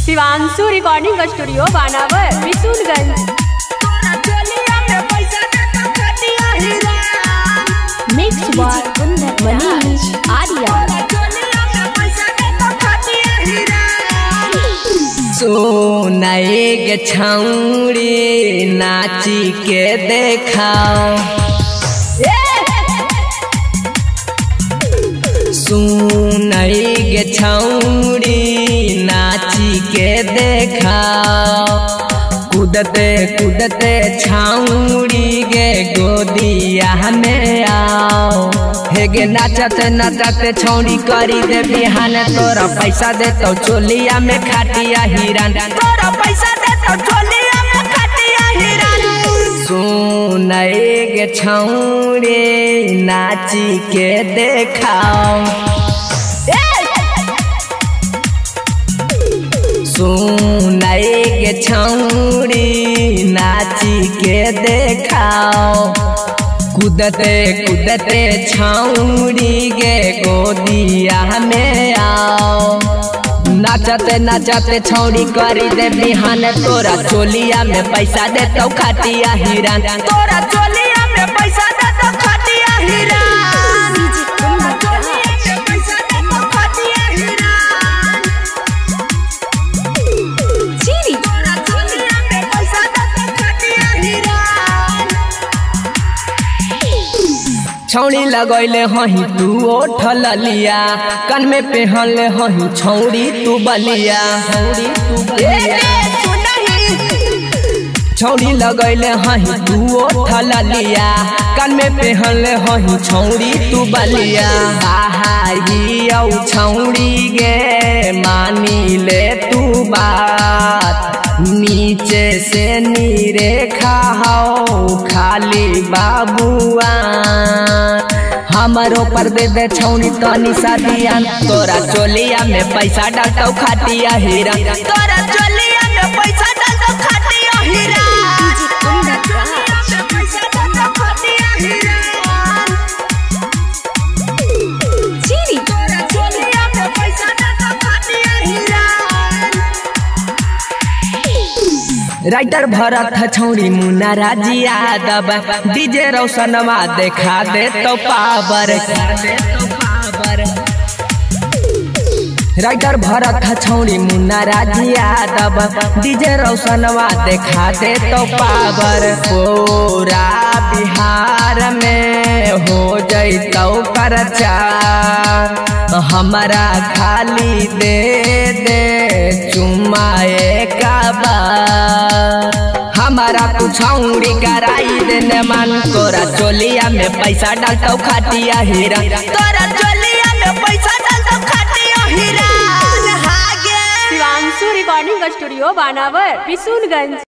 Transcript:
Shivanshu recording studio बानावर Bishunganj. Mix by Manish Arya. सोनाए गे छौड़ी नाची के देखाओ, सुनाए गे छौड़ी नाची के देखाओ, कूदते कूदते छौड़ी गे गोदिया में आओ। हे गे नाचते नाचते छौड़ी करी दे बिहान, तोरा पैसा दे तो चोलिया में खाटिया हिरन, तोरा पैसा दे तो चोलिया में खाटिया हिरन। सुनाए गे छौड़ी नाची के देखाओ, सुनाए गे छौड़ी नाची के देखाओ, कूदते कूदते छौड़ी गे गोदिया में आओ। नाचते नाचते छौड़ी करी दे बिहान, तोरा चोलिया में पैसा दे तो खाटिया हिरन, तोरा चोलिया में पैसा दे तो खाटिया हिरन। छौड़ी लगैले हही तू ओठल लिया, कान में पहनले हही छौड़ी तू बलिया, छौड़ी लगैले हही तू ओठल लिया, कान में पहनले हही छौड़ी तू बलिया। आहाई औ छौड़ी गे मानी ले तू बात, नीचे से नीरेखा हो खाली बाबुआ, हमारो पर दे दे छौनी तनी सादिया, तोरा चोलिया में पैसा डालतो खाटिया हिरन, तोरा चोलिया में पैसा डालतो खाटिया हिरन। राइटर भरत छौड़ी मुन्ना राजी यादव, डीजे रोशनवा देखा दे तो पावर, राइटर भरत छौड़ी मुन्ना राजी यादव, डीजे रोशनवा देखा दे तो पावर। पूरा बिहार में हो जैतो प्रचार, हमारा खाली दे दे चुम्मा एक बार, हमारा तू छौड़ी कराई देने मन, तोरा चोलिया में पैसा डालतो खाटिया हिरन, तोरा चोलिया में पैसा डालतो खाटिया हिरन। शिवांशु रिकॉर्डिंग स्टूडियो बानावर बिशुनगंज।